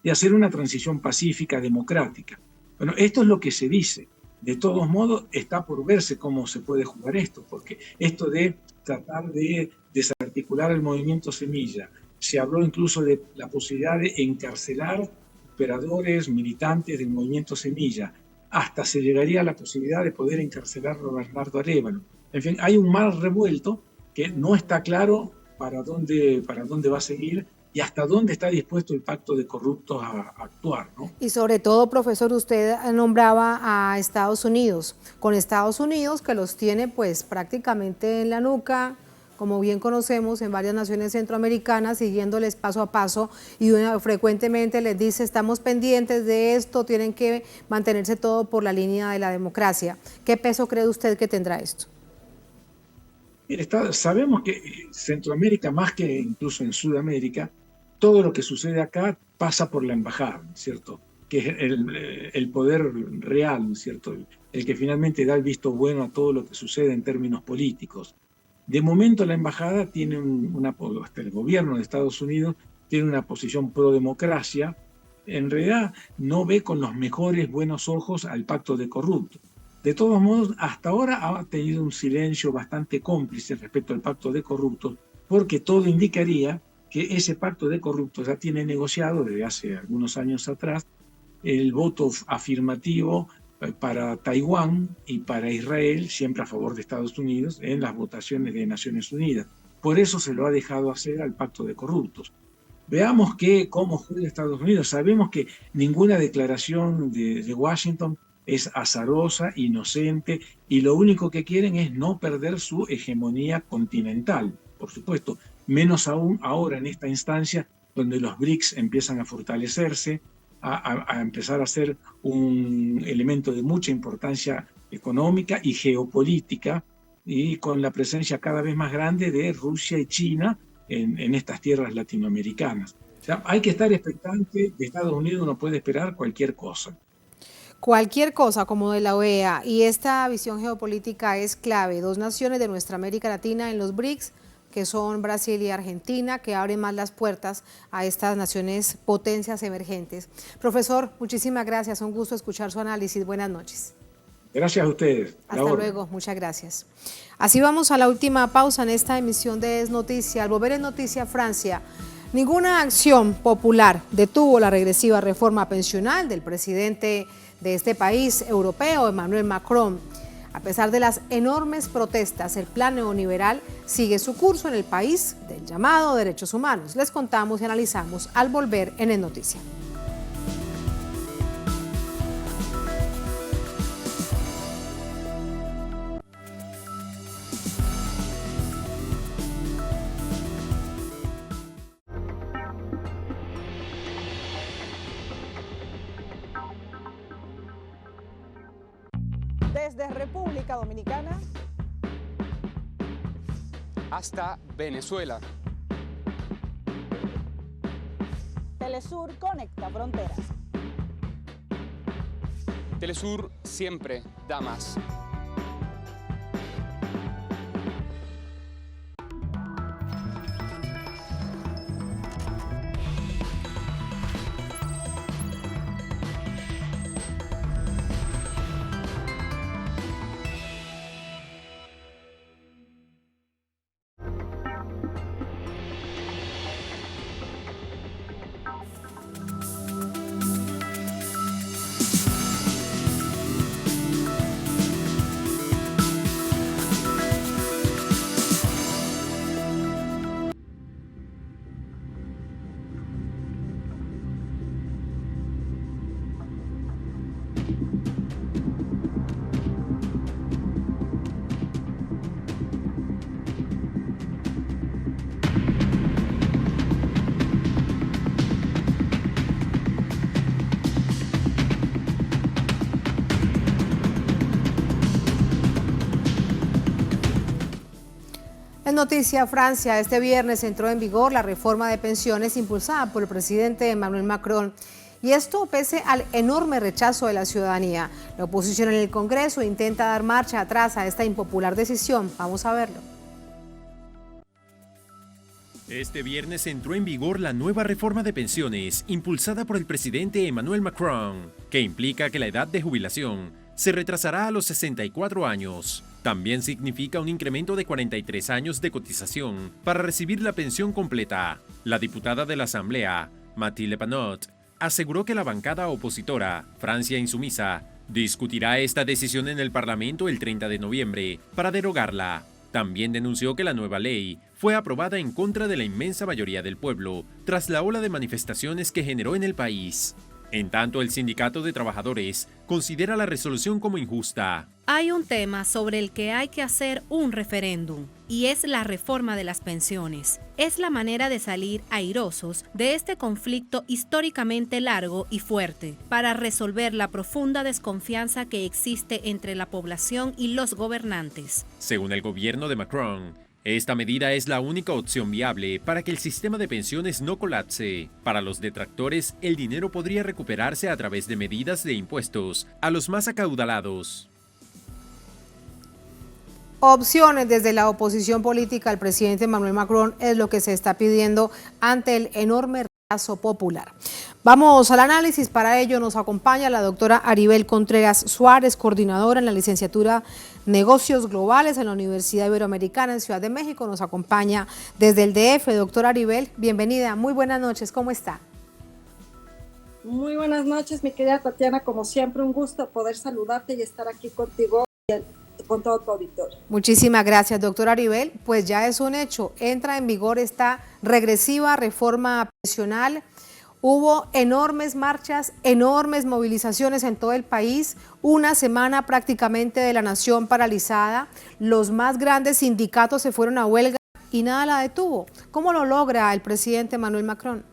y hacer una transición pacífica, democrática. Bueno, esto es lo que se dice. De todos modos, está por verse cómo se puede jugar esto, porque esto de tratar de desarticular el movimiento Semilla, se habló incluso de la posibilidad de encarcelar operadores, militantes del movimiento Semilla, hasta se llegaría a la posibilidad de poder encarcelar a Bernardo Arévalo. En fin, hay un mar revuelto que no está claro para dónde va a seguir y hasta dónde está dispuesto el pacto de corruptos a actuar, ¿no? Y sobre todo, profesor, usted nombraba a Estados Unidos, con Estados Unidos que los tiene pues prácticamente en la nuca, como bien conocemos, en varias naciones centroamericanas, siguiéndoles paso a paso, y frecuentemente les dice, estamos pendientes de esto, tienen que mantenerse todo por la línea de la democracia. ¿Qué peso cree usted que tendrá esto? Mire, sabemos que Centroamérica, más que incluso en Sudamérica, todo lo que sucede acá pasa por la embajada, ¿cierto? Que es el poder real, ¿cierto? El que finalmente da el visto bueno a todo lo que sucede en términos políticos. De momento la embajada tiene hasta el gobierno de Estados Unidos tiene una posición pro-democracia. En realidad no ve con los mejores buenos ojos al pacto de corruptos. De todos modos, hasta ahora ha tenido un silencio bastante cómplice respecto al pacto de corruptos, porque todo indicaría que ese pacto de corruptos ya tiene negociado desde hace algunos años atrás el voto afirmativo para Taiwán y para Israel, siempre a favor de Estados Unidos, en las votaciones de Naciones Unidas. Por eso se lo ha dejado hacer al pacto de corruptos. Veamos cómo juega Estados Unidos. Sabemos que ninguna declaración de Washington es azarosa, inocente, y lo único que quieren es no perder su hegemonía continental, por supuesto, menos aún ahora en esta instancia donde los BRICS empiezan a fortalecerse, a empezar a ser un elemento de mucha importancia económica y geopolítica, y con la presencia cada vez más grande de Rusia y China en estas tierras latinoamericanas. O sea, hay que estar expectante. De Estados Unidos uno puede esperar cualquier cosa. Cualquier cosa como de la OEA, y esta visión geopolítica es clave. Dos naciones de nuestra América Latina en los BRICS, que son Brasil y Argentina, que abren más las puertas a estas naciones potencias emergentes. Profesor, muchísimas gracias, un gusto escuchar su análisis. Buenas noches. Gracias a ustedes. Hasta luego, muchas gracias. Así vamos a la última pausa en esta emisión de Es Noticia. Al volver en Noticia Francia, ninguna acción popular detuvo la regresiva reforma pensional del presidente de este país europeo, Emmanuel Macron. A pesar de las enormes protestas, el plan neoliberal sigue su curso en el país del llamado derechos humanos. Les contamos y analizamos al volver en Es Noticia. Desde República Dominicana hasta Venezuela. Telesur conecta fronteras. Telesur siempre da más. En noticia, Francia, este viernes entró en vigor la reforma de pensiones impulsada por el presidente Emmanuel Macron. Y esto pese al enorme rechazo de la ciudadanía. La oposición en el Congreso intenta dar marcha atrás a esta impopular decisión. Vamos a verlo. Este viernes entró en vigor la nueva reforma de pensiones impulsada por el presidente Emmanuel Macron, que implica que la edad de jubilación se retrasará a los 64 años. También significa un incremento de 43 años de cotización para recibir la pensión completa. La diputada de la Asamblea, Mathilde Panot, aseguró que la bancada opositora, Francia Insumisa, discutirá esta decisión en el Parlamento el 30 de noviembre para derogarla. También denunció que la nueva ley fue aprobada en contra de la inmensa mayoría del pueblo tras la ola de manifestaciones que generó en el país. En tanto, el Sindicato de Trabajadores considera la resolución como injusta. Hay un tema sobre el que hay que hacer un referéndum, y es la reforma de las pensiones. Es la manera de salir airosos de este conflicto históricamente largo y fuerte, para resolver la profunda desconfianza que existe entre la población y los gobernantes. Según el gobierno de Macron, esta medida es la única opción viable para que el sistema de pensiones no colapse. Para los detractores, el dinero podría recuperarse a través de medidas de impuestos a los más acaudalados. Opciones desde la oposición política al presidente Emmanuel Macron es lo que se está pidiendo ante el enorme rechazo popular. Vamos al análisis. Para ello nos acompaña la doctora Aribel Contreras Suárez, coordinadora en la licenciatura Negocios Globales en la Universidad Iberoamericana en Ciudad de México. Nos acompaña desde el DF. Doctora Aribel, bienvenida. Muy buenas noches. ¿Cómo está? Muy buenas noches, mi querida Tatiana. Como siempre, un gusto poder saludarte y estar aquí contigo y con todo tu auditorio. Muchísimas gracias, doctora Aribel. Pues ya es un hecho. Entra en vigor esta regresiva reforma pensional. Hubo enormes marchas, enormes movilizaciones en todo el país, una semana prácticamente de la nación paralizada, los más grandes sindicatos se fueron a huelga y nada la detuvo. ¿Cómo lo logra el presidente Emmanuel Macron?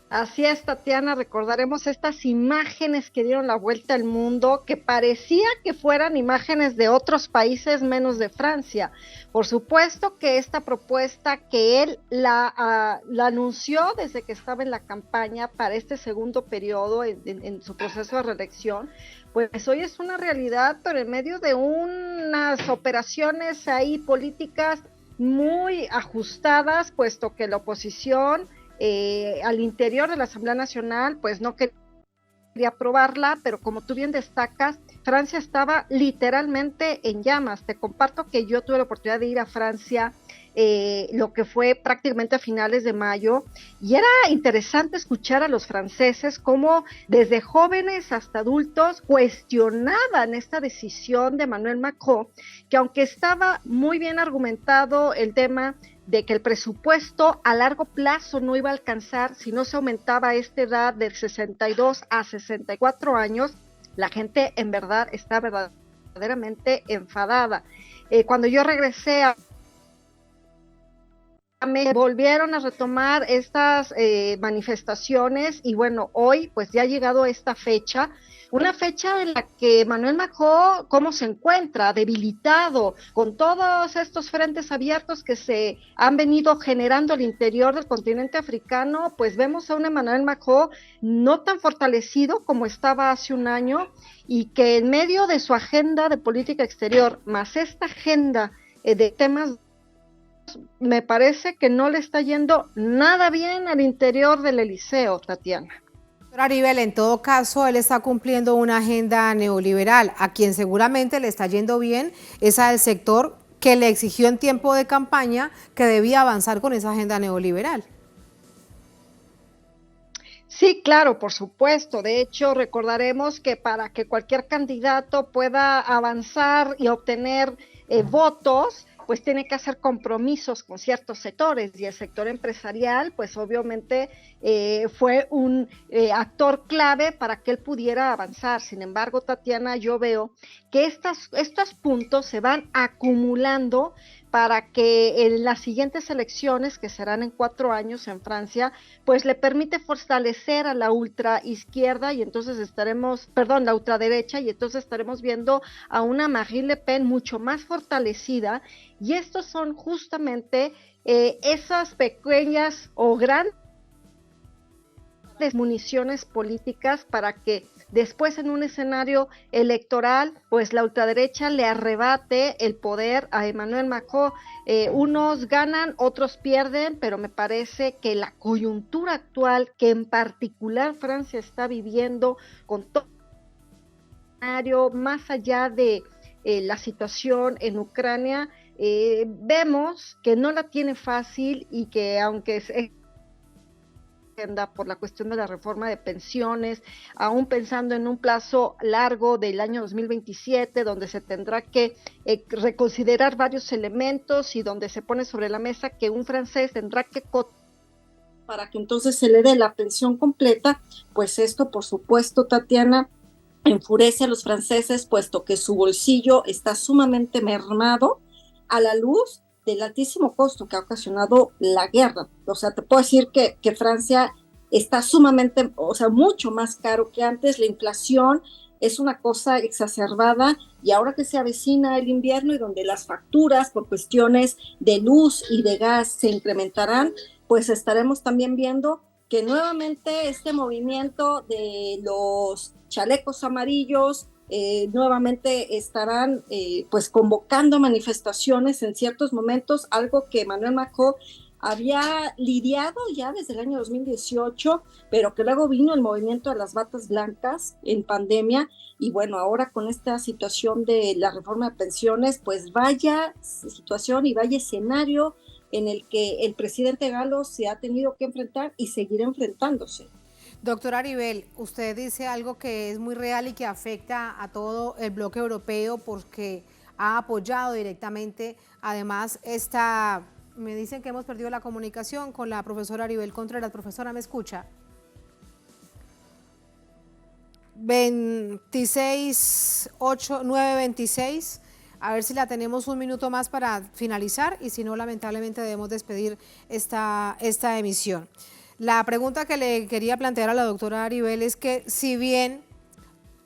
Así es, Tatiana, recordaremos estas imágenes que dieron la vuelta al mundo, que parecía que fueran imágenes de otros países menos de Francia. Por supuesto que esta propuesta que él la anunció desde que estaba en la campaña para este segundo periodo en su proceso de reelección, pues hoy es una realidad, pero en medio de unas operaciones ahí políticas muy ajustadas, puesto que la oposición al interior de la Asamblea Nacional, pues no quería aprobarla, pero como tú bien destacas, Francia estaba literalmente en llamas. Te comparto que yo tuve la oportunidad de ir a Francia, lo que fue prácticamente a finales de mayo, y era interesante escuchar a los franceses cómo desde jóvenes hasta adultos cuestionaban esta decisión de Emmanuel Macron, que aunque estaba muy bien argumentado el tema de que el presupuesto a largo plazo no iba a alcanzar si no se aumentaba esta edad de 62 a 64 años, la gente en verdad está verdaderamente enfadada. Cuando yo regresé me volvieron a retomar estas manifestaciones y bueno, hoy pues ya ha llegado esta fecha, una fecha en la que Emmanuel Macron, ¿cómo se encuentra? Debilitado, con todos estos frentes abiertos que se han venido generando al interior del continente africano, pues vemos a un Emmanuel Macron no tan fortalecido como estaba hace un año y que en medio de su agenda de política exterior, más esta agenda de temas, me parece que no le está yendo nada bien al interior del Eliseo, Tatiana. Doctora Aribel, en todo caso, él está cumpliendo una agenda neoliberal. A quien seguramente le está yendo bien es al sector que le exigió en tiempo de campaña que debía avanzar con esa agenda neoliberal. Sí, claro, por supuesto. De hecho, recordaremos que para que cualquier candidato pueda avanzar y obtener votos, pues tiene que hacer compromisos con ciertos sectores, y el sector empresarial, pues obviamente fue un actor clave para que él pudiera avanzar. Sin embargo, Tatiana, yo veo que estos puntos se van acumulando, para que en las siguientes elecciones, que serán en 4 años en Francia, pues le permite fortalecer a la ultraizquierda y entonces la ultraderecha, y entonces estaremos viendo a una Marine Le Pen mucho más fortalecida, y estos son justamente esas pequeñas o grandes municiones políticas para que después en un escenario electoral, pues la ultraderecha le arrebate el poder a Emmanuel Macron. Unos ganan, otros pierden, pero me parece que la coyuntura actual, que en particular Francia está viviendo con todo el escenario, más allá de la situación en Ucrania, vemos que no la tiene fácil y que aunque por la cuestión de la reforma de pensiones, aún pensando en un plazo largo del año 2027, donde se tendrá que reconsiderar varios elementos y donde se pone sobre la mesa que un francés tendrá que para que entonces se le dé la pensión completa, pues esto, por supuesto, Tatiana, enfurece a los franceses, puesto que su bolsillo está sumamente mermado a la luz del altísimo costo que ha ocasionado la guerra. O sea, te puedo decir que Francia está sumamente, o sea, mucho más caro que antes. La inflación es una cosa exacerbada, y ahora que se avecina el invierno y donde las facturas por cuestiones de luz y de gas se incrementarán, pues estaremos también viendo que nuevamente este movimiento de los chalecos amarillos nuevamente estarán pues convocando manifestaciones en ciertos momentos, algo que Emmanuel Macron había lidiado ya desde el año 2018, pero que luego vino el movimiento de las batas blancas en pandemia, y bueno, ahora con esta situación de la reforma de pensiones, pues vaya situación y vaya escenario en el que el presidente galo se ha tenido que enfrentar y seguirá enfrentándose. Doctora Aribel, usted dice algo que es muy real y que afecta a todo el bloque europeo porque ha apoyado directamente, además, me dicen que hemos perdido la comunicación con la profesora Aribel Contreras. Profesora, ¿me escucha? 926, a ver si la tenemos un minuto más para finalizar, y si no, lamentablemente debemos despedir esta emisión. La pregunta que le quería plantear a la doctora Aribel es que, si bien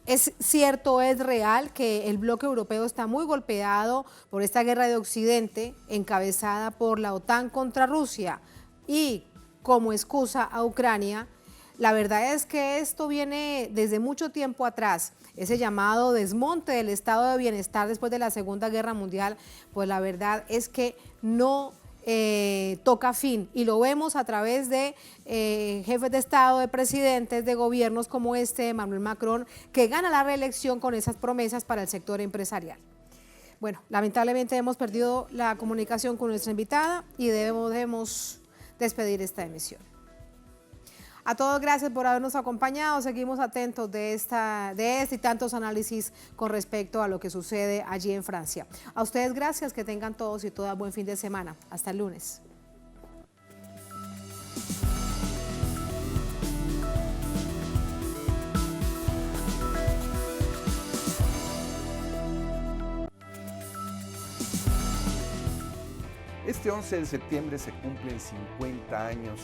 es cierto, es real que el bloque europeo está muy golpeado por esta guerra de Occidente encabezada por la OTAN contra Rusia y como excusa a Ucrania, la verdad es que esto viene desde mucho tiempo atrás. Ese llamado desmonte del estado de bienestar después de la Segunda Guerra Mundial, pues la verdad es que no toca fin, y lo vemos a través de jefes de Estado, de presidentes, de gobiernos como Emmanuel Macron, que gana la reelección con esas promesas para el sector empresarial. Bueno, lamentablemente hemos perdido la comunicación con nuestra invitada y debemos despedir esta emisión. A todos, gracias por habernos acompañado. Seguimos atentos de este y tantos análisis con respecto a lo que sucede allí en Francia. A ustedes, gracias, que tengan todos y todas buen fin de semana. Hasta el lunes. Este 11 de septiembre se cumplen 50 años